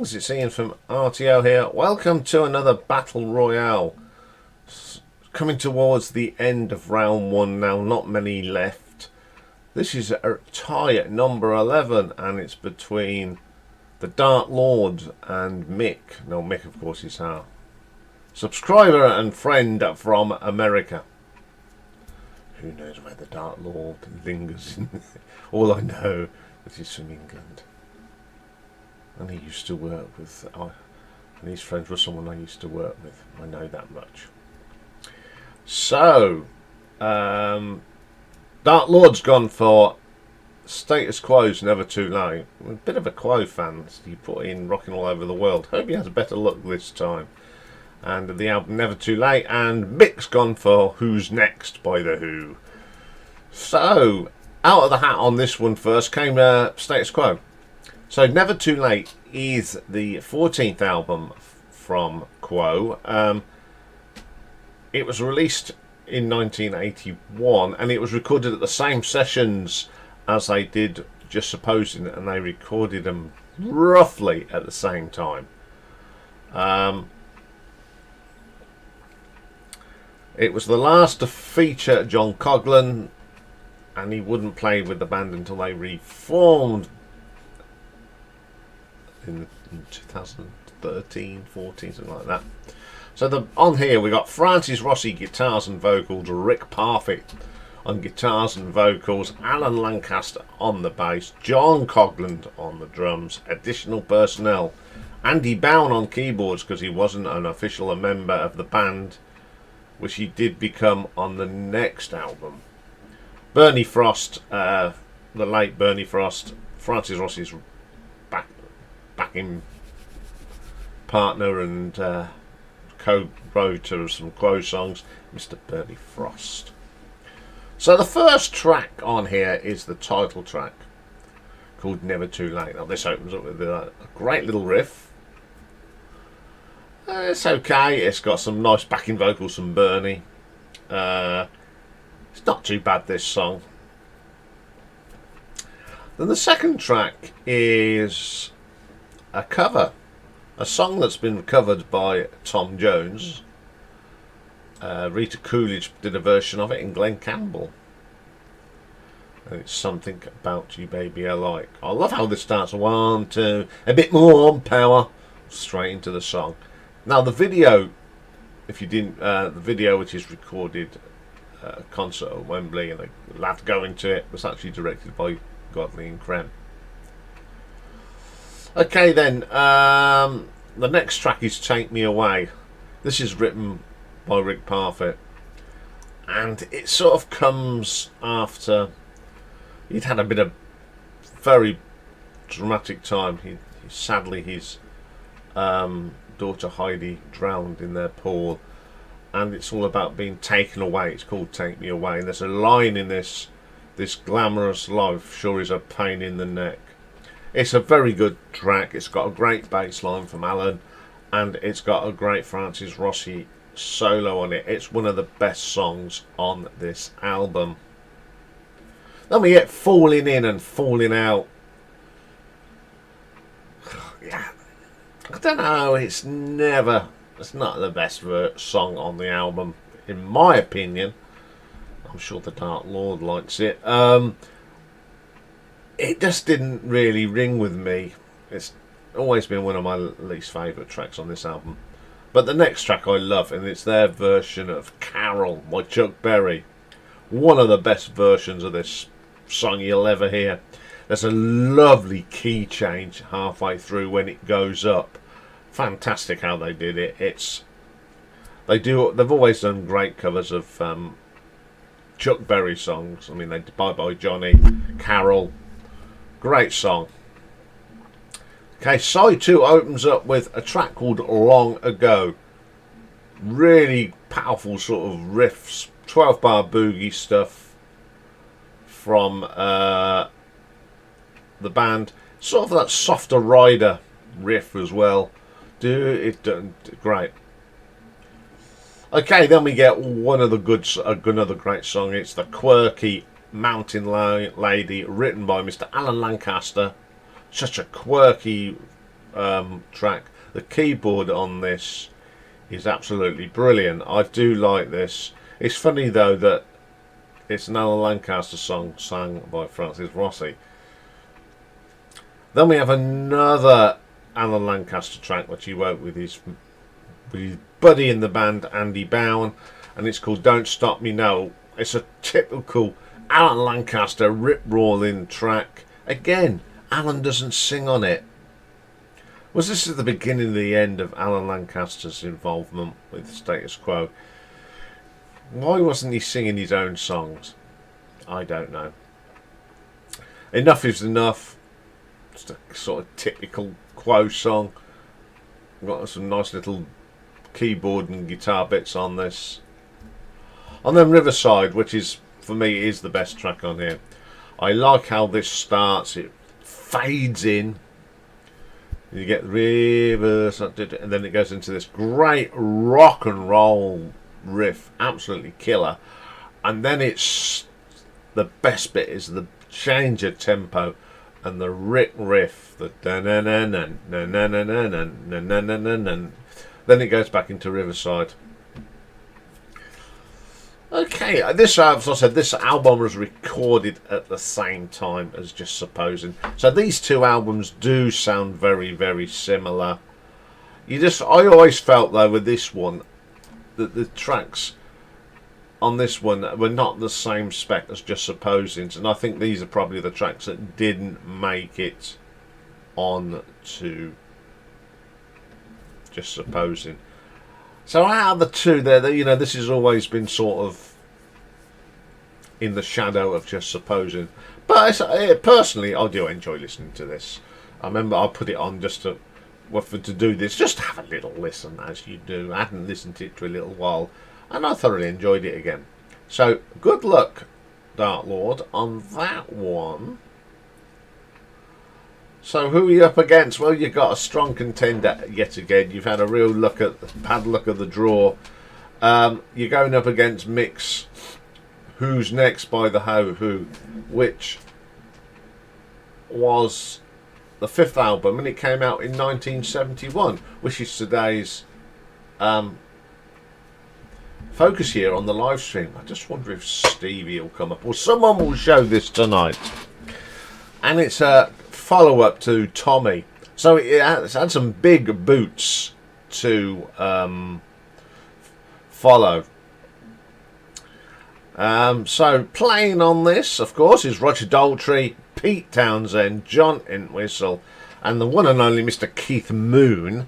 Greetings, it's Ian from RTO here. Welcome to another Battle Royale. Coming towards the end of round one now, not many left. This is a tie at number 11 and it's between TheDarkLord and Mick. Now Mick of course is our subscriber and friend from America. Who knows where TheDarkLord lingers in all I know is he's from England. And he used to work with, and his friends were someone I used to work with. I know that much. So, TheDarkLord's gone for Status Quo's Never Too Late. I'm a bit of a Quo fan. He put in Rocking All Over the World. Hope he has better luck this time. And the album Never Too Late. And Mick's gone for Who's Next by The Who. So, out of the hat on this one first came Status Quo. So Never Too Late is the 14th album from Quo. It was released in 1981 and it was recorded at the same sessions as they did Just Supposing, and they recorded them roughly at the same time. It was the last to feature John Coughlan, and he wouldn't play with the band until they reformed in 2013, 14, something like that. So on here we got Francis Rossi guitars and vocals, Rick Parfitt on guitars and vocals, Alan Lancaster on the bass, John Coughlan on the drums, additional personnel, Andy Bout on keyboards because he wasn't an official member of the band, which he did become on the next album. Bernie Frost, the late Bernie Frost, Francis Rossi's backing partner and co-wrote of some Quo songs, Mr. Bernie Frost. So the first track on here is the title track called Never Too Late. Now this opens up with a great little riff. It's okay, it's got some nice backing vocals from Bernie. It's not too bad, this song. Then the second track is a cover, a song that's been covered by Tom Jones. Rita Coolidge did a version of it in Glenn Campbell, and it's Something About You Baby I Like. I love how this starts, 1, 2, a bit more power, straight into the song. Now the video, if you didn't, the video which is recorded a concert at Wembley and a lad going to it, was actually directed by Godley and Creme. Okay then, the next track is Take Me Away. This is written by Rick Parfitt, and it sort of comes after he'd had a bit of very dramatic time. Sadly his daughter Heidi drowned in their pool, and it's all about being taken away. It's called Take Me Away, and there's a line in this glamorous life sure is a pain in the neck. It's a very good track. It's got a great bass line from Alan, and it's got a great Francis Rossi solo on it. It's one of the best songs on this album. Then we get Falling In and Falling Out. Yeah, I don't know, it's not the best song on the album, in my opinion. I'm sure TheDarkLord likes it. It just didn't really ring with me. It's always been one of my least favourite tracks on this album. But the next track I love, and it's their version of Carol by Chuck Berry. One of the best versions of this song you'll ever hear. There's a lovely key change halfway through when it goes up. Fantastic how they did it. They've always done great covers of Chuck Berry songs. I mean, they did Bye Bye Johnny, Carol. Great song. Okay, side 2 opens up with a track called Long Ago. Really powerful sort of riffs, 12-bar boogie stuff from the band. Sort of that softer rider riff as well. Great. Okay, then we get another great song. It's the quirky Mountain Lady, written by Mr. Alan Lancaster. Such a quirky track. The keyboard on this is absolutely brilliant. I do like this. It's funny though that it's an Alan Lancaster song sung by Francis Rossi. Then we have another Alan Lancaster track which he wrote with his buddy in the band Andy Bowen, and it's called Don't Stop Me Now. It's a typical Alan Lancaster rip-roaring track. Again, Alan doesn't sing on it. Was this at the beginning of the end of Alan Lancaster's involvement with Status Quo? Why wasn't he singing his own songs? I don't know. Enough is Enough. Just a sort of typical Quo song. Got some nice little keyboard and guitar bits on this. And then Riverside, which is, for me, is the best track on here. I like how this starts. It fades in. You get Riverside, and then it goes into this great rock and roll riff, absolutely killer. And then it's the best bit is the change of tempo and the riff, the then it goes back into Riverside. Okay, this, as I said, this album was recorded at the same time as Just Supposing. So these two albums do sound very, very similar. I always felt though with this one that the tracks on this one were not the same spec as Just Supposing, and I think these are probably the tracks that didn't make it on to Just Supposing. So out of the two there, this has always been sort of in the shadow of Just Supposing. But personally, I do enjoy listening to this. I remember I put it on just to do this, just have a little listen as you do. I hadn't listened to it for a little while, and I thoroughly enjoyed it again. So good luck, Dark Lord, on that one. So who are you up against? Well, you've got a strong contender yet again. You've had a real look at the draw. You're going up against Mick's Who's Next by the Ho-Who, which was the fifth album, and it came out in 1971, which is today's focus here on the live stream. I just wonder if Stevie will come up, or someone will show this tonight. And it's a follow-up to Tommy, so it's had some big boots to follow. So playing on this, of course, is Roger Daltrey, Pete Townsend, John Entwistle, and the one and only Mr. Keith Moon.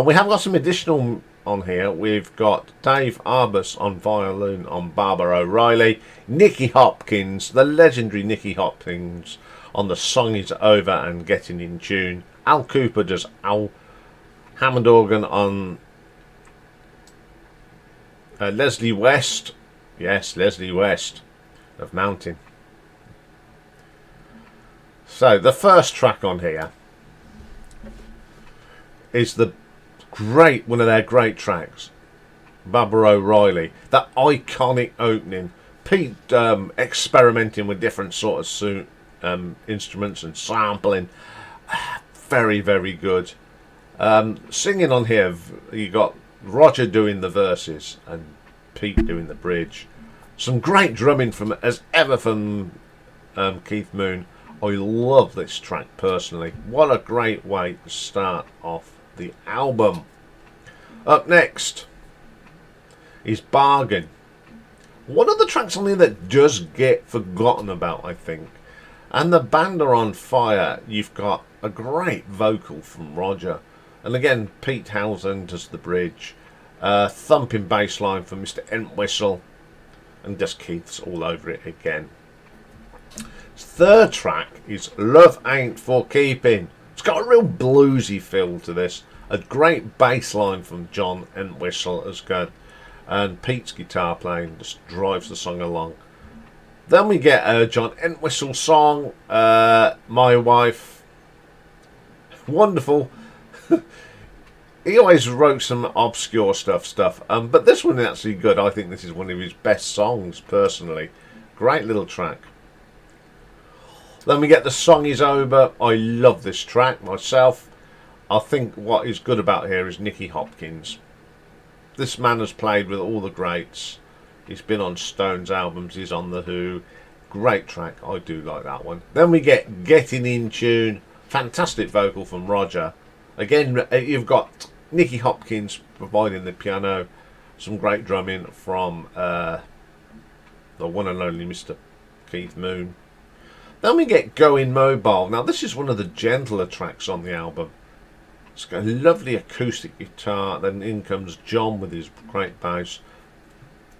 We have got some additional on here. We've got Dave Arbus on violin on Barbara O'Reilly, Nicky Hopkins, the legendary Nicky Hopkins, on The Song Is Over and Getting in Tune. Al Cooper does Al Hammond organ on Leslie West. Yes, Leslie West of Mountain. So the first track on here is one of their great tracks, Barbara O'Reilly. That iconic opening. Pete experimenting with different sort of instruments and sampling. Very, very good. Singing on here, you got Roger doing the verses and Pete doing the bridge. Some great drumming from Keith Moon. I love this track personally. What a great way to start off the album. Up next is Bargain. One of the tracks on here that does get forgotten about, I think. And the band are on fire. You've got a great vocal from Roger. And again, Pete Townsend does the bridge. Thumping bass line from Mr. Entwistle. And just Keith's all over it again. Third track is Love Ain't For Keeping. It's got a real bluesy feel to this. A great bass line from John Entwistle is good. And Pete's guitar playing just drives the song along. Then we get a John Entwistle song, My Wife. Wonderful. He always wrote some obscure stuff, but this one is actually good. I think this is one of his best songs, personally. Great little track. Then we get The Song Is Over. I love this track myself. I think what is good about here is Nicky Hopkins. This man has played with all the greats. He's been on Stones albums. He's on The Who. Great track. I do like that one. Then we get Getting In Tune. Fantastic vocal from Roger. Again, you've got Nicky Hopkins providing the piano. Some great drumming from the one and only Mr. Keith Moon. Then we get Going Mobile. Now this is one of the gentler tracks on the album. It's got a lovely acoustic guitar. Then in comes John with his great bass.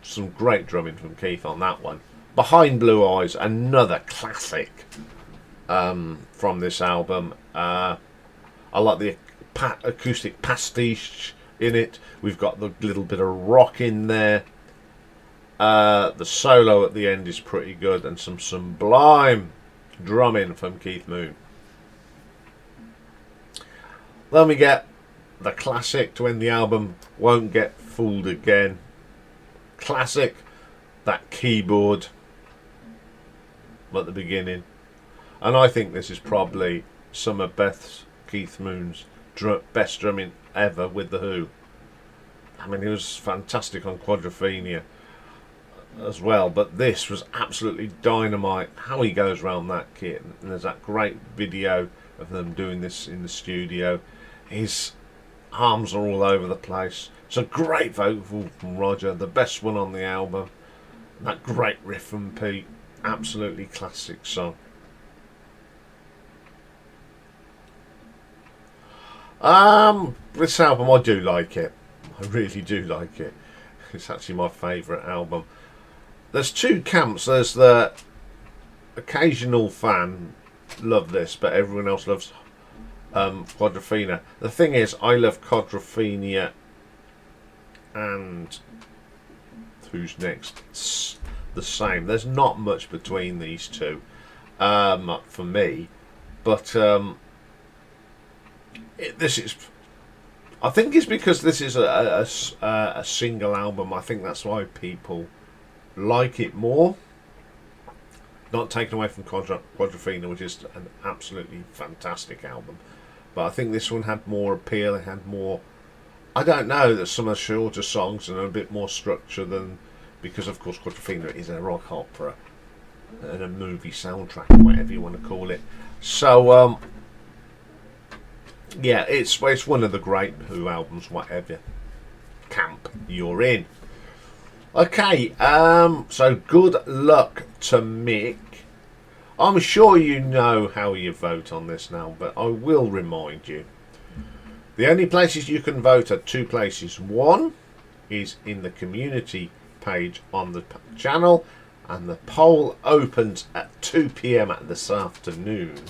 Some great drumming from Keith on that one. Behind Blue Eyes, another classic from this album. I like the acoustic pastiche in it. We've got the little bit of rock in there. The solo at the end is pretty good, and some sublime drumming from Keith Moon. Then we get the classic to end the album, Won't Get Fooled Again. Classic, that keyboard at the beginning. And I think this is probably some of Keith Moon's best drumming ever with The Who. I mean, he was fantastic on Quadrophenia as well, but this was absolutely dynamite. How he goes around that kit, and there's that great video of them doing this in the studio. His arms are all over the place. It's a great vocal from Roger, the best one on the album. That great riff from Pete, absolutely classic song. This album, I do like it. I really do like it. It's actually my favourite album. There's two camps. There's the occasional fan, love this, but everyone else loves Quadrophenia. The thing is, I love Quadrophenia and Who's Next. It's the same. There's not much between these two for me, but this is. I think it's because this is a single album. I think that's why people like it more. Not taken away from Quadrophenia, which is an absolutely fantastic album, but I think this one had more appeal. It had more. I don't know. There's some of the shorter songs and a bit more structure than, because of course Quadrophenia is a rock opera and a movie soundtrack, whatever you want to call it. So yeah, it's one of the great Who albums, whatever camp you're in. Okay, so good luck to Mick. I'm sure you know how you vote on this now, but I will remind you. The only places you can vote are two places. One is in the community page on the channel, and the poll opens at 2 PM this afternoon,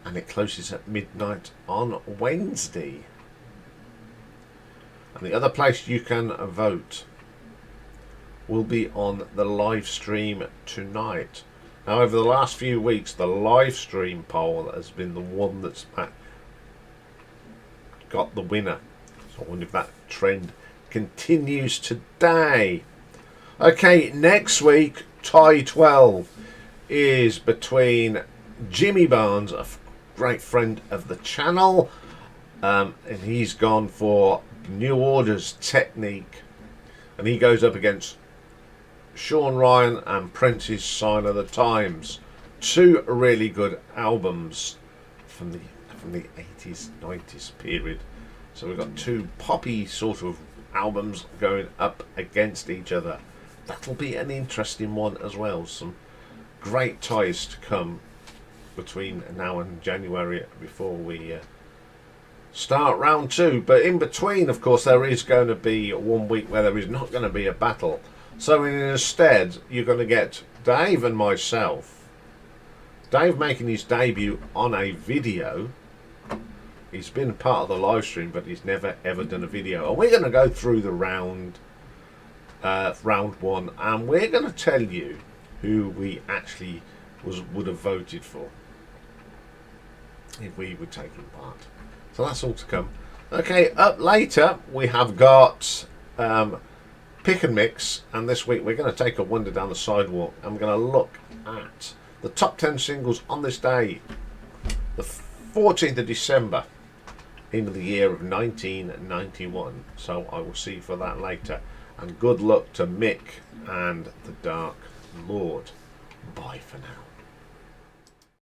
and it closes at midnight on Wednesday. And the other place you can vote will be on the live stream tonight. Now, over the last few weeks, the live stream poll has been the one that's got the winner. So I wonder if that trend continues today. Okay, next week, tie 12 is between Jimmy Barnes, a great friend of the channel, and he's gone for New Order's Technique, and he goes up against Sean Ryan and Prince's Sign of the Times. Two really good albums from the 80s, 90s period. So we've got two poppy sort of albums going up against each other. That'll be an interesting one as well. Some great ties to come between now and January before we start round two. But in between, of course, there is going to be 1 week where there is not going to be a battle. So instead, you're going to get Dave and myself. Dave making his debut on a video. He's been part of the live stream, but he's never ever done a video. And we're going to go through the round one, and we're going to tell you who we actually would have voted for if we were taking part. So that's all to come. Okay, up later we have got Pick and Mix, and this week we're going to take a wander down the sidewalk and we're going to look at the top 10 singles on this day, the 14th of December in the year of 1991. So I will see you for that later. And good luck to Mick and the Dark Lord. Bye for now.